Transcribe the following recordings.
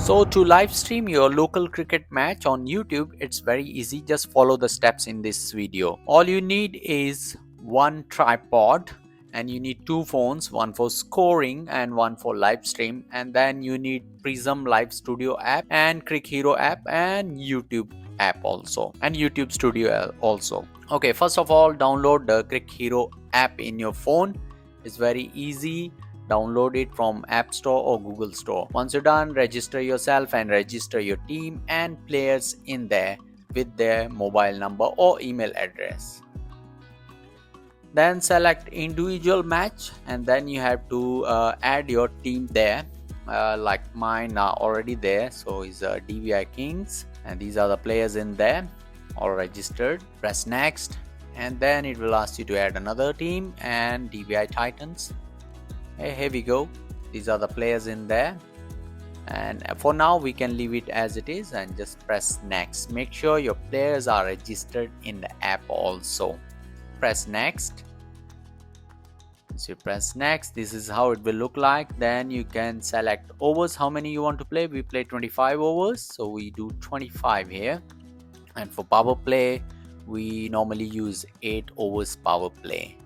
So to live stream your local cricket match on YouTube, it's very easy. Just follow the steps in this video. All you need is one tripod and you need two phones, one for scoring and one for live stream, and then you need Prism Live Studio app and CricHero app and YouTube app also, and YouTube Studio also. Okay, first of all, download the CricHero app in your phone. It's very easy. Download it from App Store or Google Store. Once you're done, register yourself and register your team and players in there with their mobile number or email address. Then select individual match, and then you have to add your team there. Like mine are already there, so it's DVI Kings, and these are the players in there all registered. Press next, and then it will ask you to add another team and DVI Titans. Here we go, these are the players in there, and for now we can leave it as it is and just press next. Make sure your players are registered in the app also. Press next. Once you press next, this is how it will look like. Then you can select overs, how many you want to play. We play 25 overs, so we do 25 here. And for power play, we normally use 8 overs power play.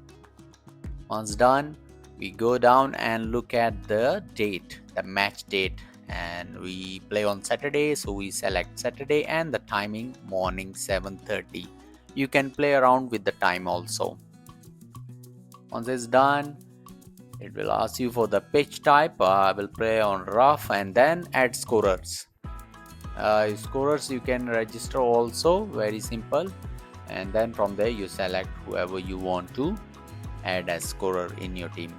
Once done, we go down and look at the date, the match date, and we play on Saturday, so we select Saturday and the timing morning 7:30. You can play around with the time also. Once it's done, it will ask you for the pitch type. I will play on rough, and then add scorers. Scorers you can register also, very simple, and then from there you select whoever you want to add as scorer in your team.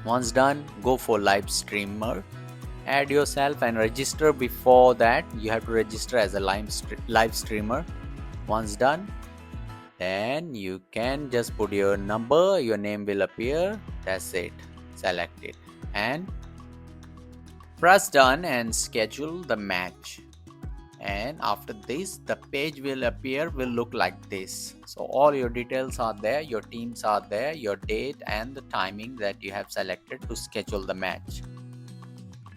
Once done, go for live streamer, add yourself and register. Before that you have to register as a live streamer. Once done, then you can just put your number, your name will appear. That's it. Select it and press done and schedule the match. And after this, the page will appear, will look like this. So all your details are there, your teams are there, your date and the timing that you have selected to schedule the match.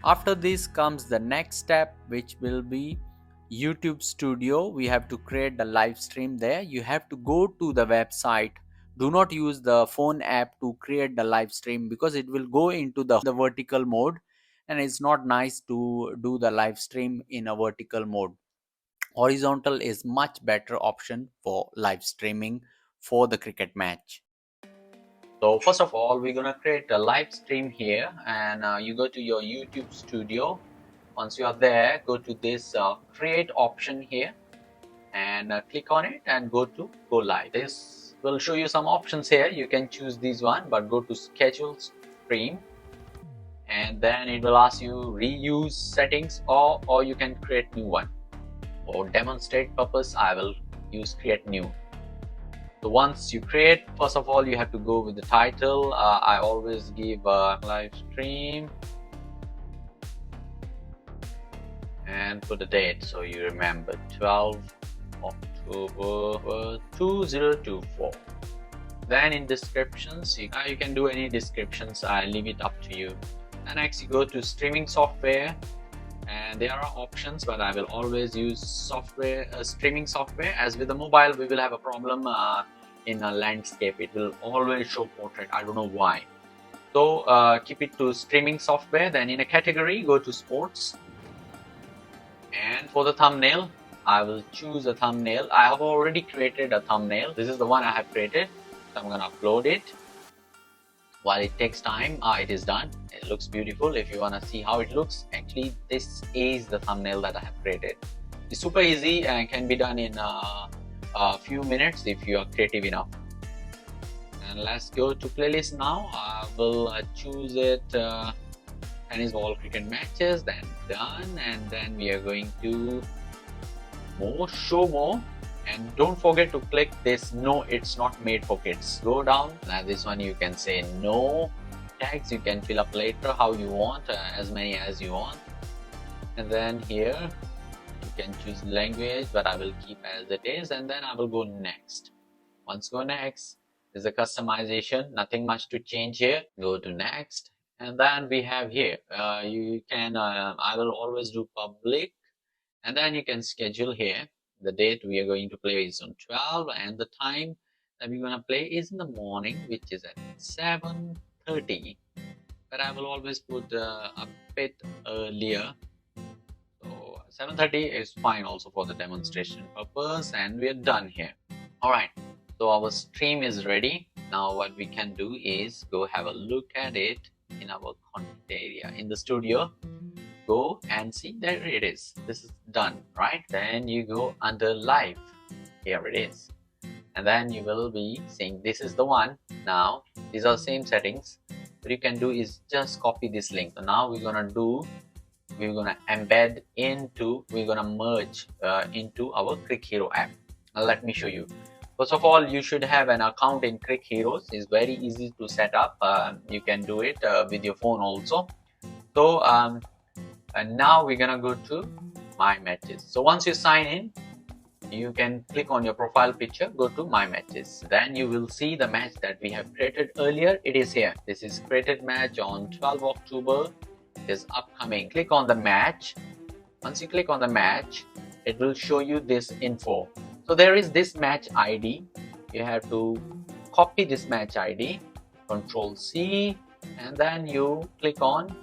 After this comes the next step, which will be YouTube Studio. We have to create the live stream there. You have to go to the website. Do not use the phone app to create the live stream, because it will go into the vertical mode, and it's not nice to do the live stream in a vertical mode. Horizontal is much better option for live streaming for the cricket match. So first of all, we're gonna create a live stream here, and you go to your YouTube Studio. Once you are there, go to this create option here and click on it and go to go live. This will show you some options here. You can choose this one, but go to schedule stream, and then it will ask you reuse settings, or you can create new one. For demonstrate purpose, I will use create new. So once you create, first of all you have to go with the title. I always give a live stream and put the date, so you remember 12 October 2024. Then in descriptions, you can do any descriptions. I leave it up to you. And next you go to streaming software, and there are options, but I will always use software, streaming software. As with the mobile, we will have a problem in a landscape. It will always show portrait. I don't know why. So keep it to streaming software. Then in a category, go to sports. And for the thumbnail, I will choose a thumbnail. I have already created a thumbnail. This is the one I have created. So I'm gonna upload it. While it takes time, it is done. It looks beautiful. If you want to see how it looks, actually this is the thumbnail that I have created. It's super easy and can be done in a few minutes if you are creative enough. And let's go to playlist now. I will choose it tennis ball cricket matches, then done, and then we are going to more, show more. And don't forget to click this no, it's not made for kids. Go down. Now this one you can say no. Tags you can fill up later how you want, as many as you want. And then here you can choose language, but I will keep as it is, and then I will go next. Once go next, there's a customization, nothing much to change here. Go to next, And then we have here, you can, I will always do public, and then you can schedule here the date we are going to play is on 12, and the time that we're going to play is in the morning, which is at 7:30. But I will always put a bit earlier. So 7:30 is fine also for the demonstration purpose, and we are done here. All right, so our stream is ready. Now what we can do is go have a look at it in our content area in the studio. Go and see, there it is. This is done, right? Then you go under live. Here it is. And then you will be seeing this is the one. Now these are same settings. What you can do is just copy this link. So now we're gonna embed into, we're gonna merge into our CricHero app. Now let me show you. First of all, you should have an account in CricHeroes. It's very easy to set up. You can do it with your phone also. So and now we're gonna go to my matches. So once you sign in, you can click on your profile picture, go to my matches. Then you will see the match that we have created earlier. It is here. This is created match on 12 October. It is upcoming. Click on the match. Once you click on the match, it will show you this info. So there is this match ID. You have to copy this match ID, Control C, and then you click on.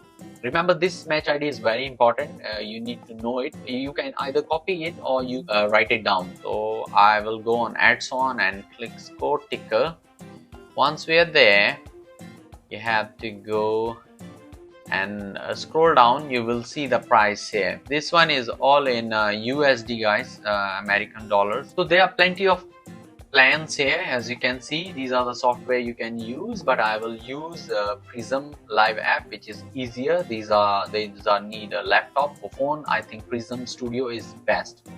Remember, this match ID is very important. You need to know it. You can either copy it or you write it down. So I will go on Ads On and click Score Ticker. Once we are there, you have to go and scroll down. You will see the price here. This one is all in USD, guys, American dollars. So there are plenty of plans here. As you can see, these are the software you can use, but I will use Prism Live app, which is easier. These need a laptop. For phone, I think Prism Studio is best.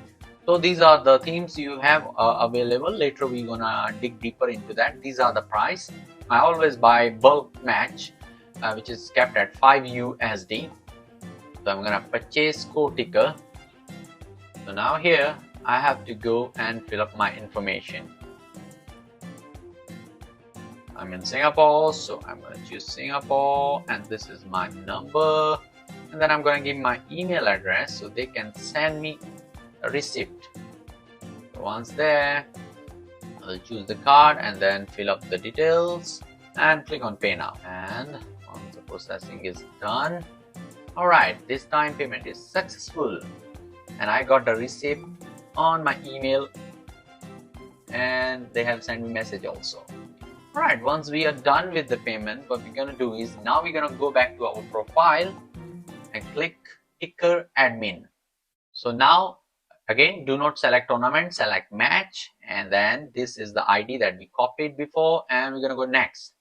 So these are the themes you have available. Later we're gonna dig deeper into that. These are the price. I always buy bulk match, which is kept at 5 USD. So I'm gonna purchase Score Ticker. So now here I have to go and fill up my information. I'm in Singapore, so I'm going to choose Singapore, and this is my number, and then I'm going to give my email address so they can send me a receipt. So once there, I'll choose the card and then fill up the details and click on Pay Now. And once the processing is done, all right, this time payment is successful, and I got the receipt on my email, and they have sent me message also. Alright, once we are done with the payment, what we're going to do is now we're going to go back to our profile and click Ticker Admin. So now again, do not select tournament, select match, and then this is the ID that we copied before, and we're going to go next.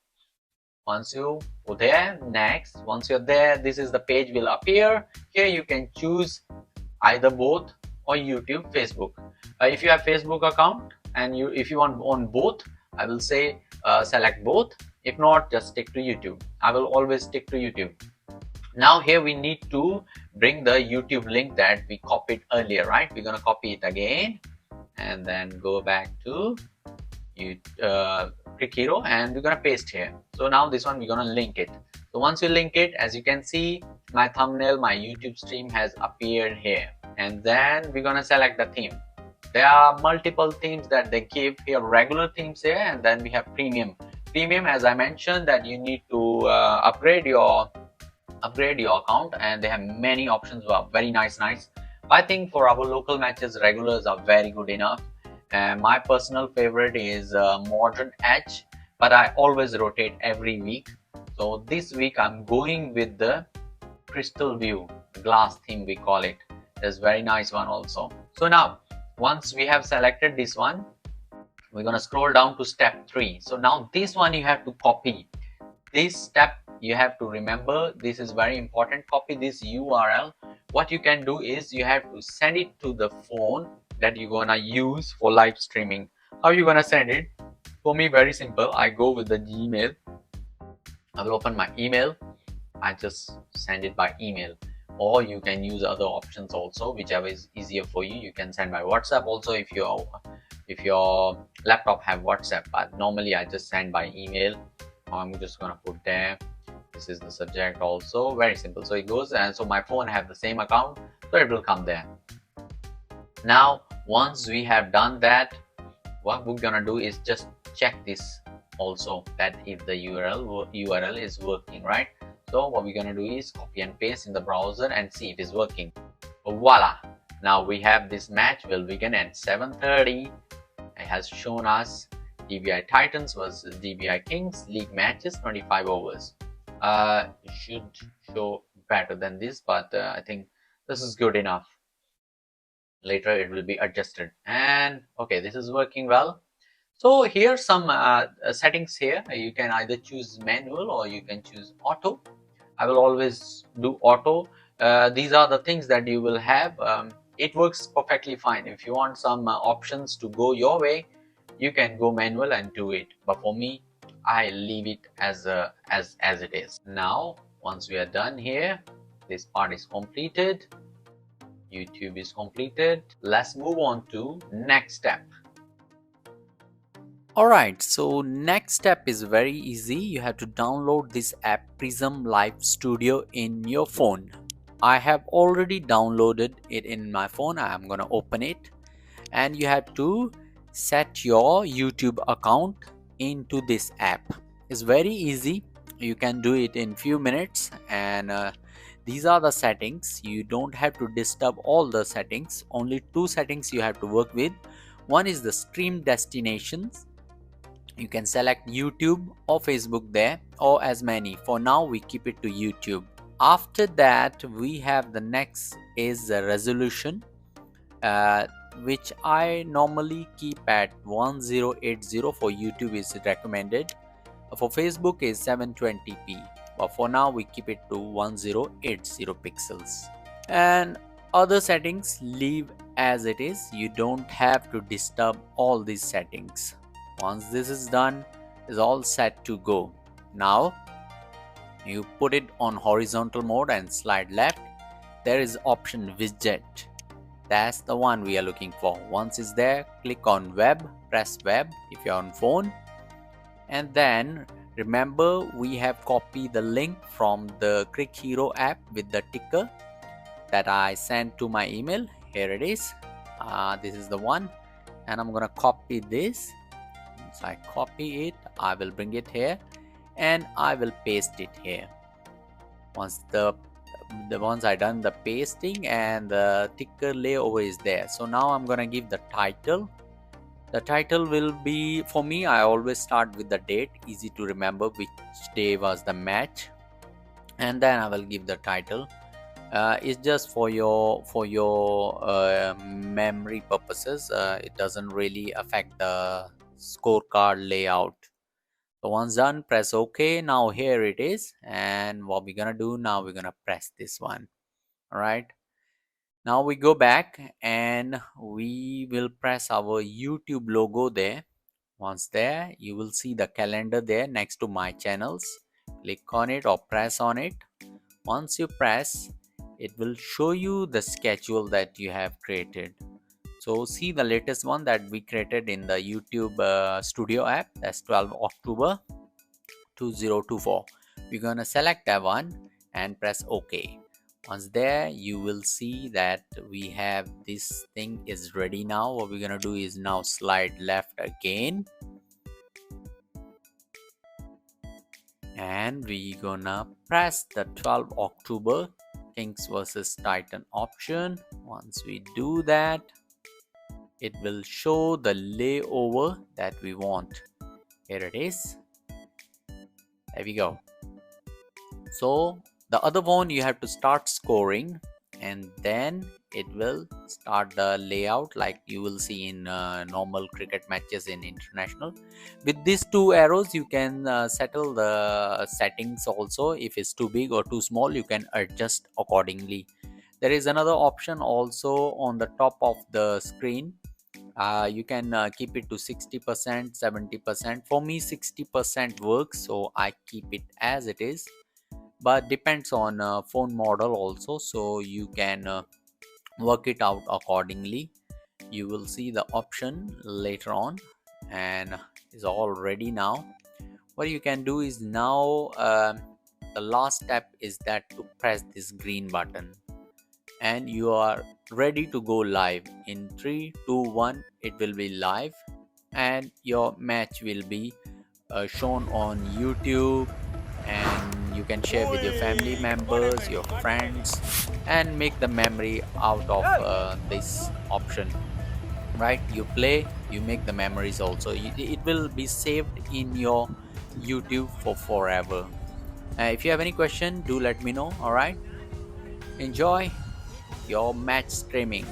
Once you go there, next. Once you're there, this is the page will appear. Here you can choose either both or YouTube, Facebook. If you have Facebook account and if you want on both, I will say select both. If not, just stick to YouTube. I will always stick to YouTube. Now here we need to bring the YouTube link that we copied earlier, right? We're gonna copy it again and then go back to CricHero, and we're gonna paste here. So now this one we're gonna link it. So once you link it, as you can see, my thumbnail, my YouTube stream has appeared here, and then we're gonna select the theme. There are multiple themes that they give here, regular themes here, and then we have premium. Premium, as I mentioned, that you need to upgrade your account, and they have many options. Wow, very nice. I think for our local matches, regulars are very good enough. And my personal favorite is Modern Edge, but I always rotate every week. So this week I'm going with the Crystal View, glass theme we call it. It's very nice one also. So now, once we have selected this one, we're going to scroll down to step 3. So now this one you have to copy. This step you have to remember. This is very important. Copy this URL. What you can do is you have to send it to the phone that you're going to use for live streaming. How you going to send it? For me, very simple. I go with the Gmail. I will open my email. I just send it by email. Or you can use other options also, whichever is easier for you. You can send by WhatsApp also if your laptop have WhatsApp, but normally I just send by email. I'm just gonna put there This is the subject also, very simple. So it goes, and so my phone have the same account, so it will come there. Now once we have done that, what we're gonna do is just check this also, that if the URL is working, right? So what we're gonna do is copy and paste in the browser and see if it's working. Voila, now we have this match will begin at 7:30. It has shown us DBI Titans versus DBI Kings league matches, 25 overs. It should show better than this, but I think this is good enough. Later it will be adjusted, and okay, this is working well. So here some settings here. You can either choose manual or you can choose auto. I will always do auto. These are the things that you will have. It works perfectly fine. If you want some options to go your way, you can go manual and do it. But for me, I leave it as it is. Now, once we are done here, this part is completed. YouTube is completed. Let's move on to next step. Alright, so next step is very easy. You have to download this app Prism Live Studio in your phone. I have already downloaded it in my phone. I am gonna open it, and you have to set your YouTube account into this app. It's very easy. You can do it in few minutes, and these are the settings. You don't have to disturb all the settings. Only two settings you have to work with. One is the stream destinations. You can select YouTube or Facebook there, or as many. For now we keep it to YouTube. After that we have the next is the resolution, which I normally keep at 1080. For YouTube is recommended. For Facebook is 720p, but for now we keep it to 1080 pixels. And other settings leave as it is. You don't have to disturb all these settings. Once this is done, is all set to go. Now you put it on horizontal mode and slide left. There is option widget. That's the one we are looking for. Once it's there, click on web, press web if you're on phone, and then remember we have copied the link from the CricHero app with the ticker that I sent to my email. Here it is. This is the one, and I'm gonna copy this. So I copy it, I will bring it here, and I will paste it here. Once once I done the pasting and the ticker layover is there. So now I'm gonna give the title. The title will be, for me, I always start with the date, easy to remember which day was the match, and then I will give the title. It's just for your memory purposes. It doesn't really affect the scorecard layout. So once done, press OK. Now here it is, and what we're gonna do now, we're gonna press this one. All right, now we go back and we will press our YouTube logo there. Once there, you will see the calendar there next to my channels. Click on it or press on it. Once you press, it will show you the schedule that you have created. So see the latest one that we created in the YouTube Studio app. That's 12 October 2024. We're gonna select that one and press OK. Once there, you will see that we have this thing is ready now. What we're gonna do is now slide left again, and we're gonna press the 12 October Kings versus Titan option. Once we do that, it will show the layover that we want. Here it is. There we go. So the other one, you have to start scoring, and then it will start the layout like you will see in normal cricket matches in international. With these two arrows you can settle the settings also. If it's too big or too small, you can adjust accordingly. There is another option also on the top of the screen. You can keep it to 60%, 70%. For me 60% works, so I keep it as it is, but depends on phone model also, so you can work it out accordingly. You will see the option later on, and is all ready now. What you can do is now the last step is that to press this green button, and you are ready to go live. In 3 2 1 it will be live, and your match will be shown on YouTube, and you can share with your family members, your friends, and make the memory out of this option. Right, you play, you make the memories also. It will be saved in your YouTube for forever. If you have any question, do let me know. All right, enjoy your match streaming.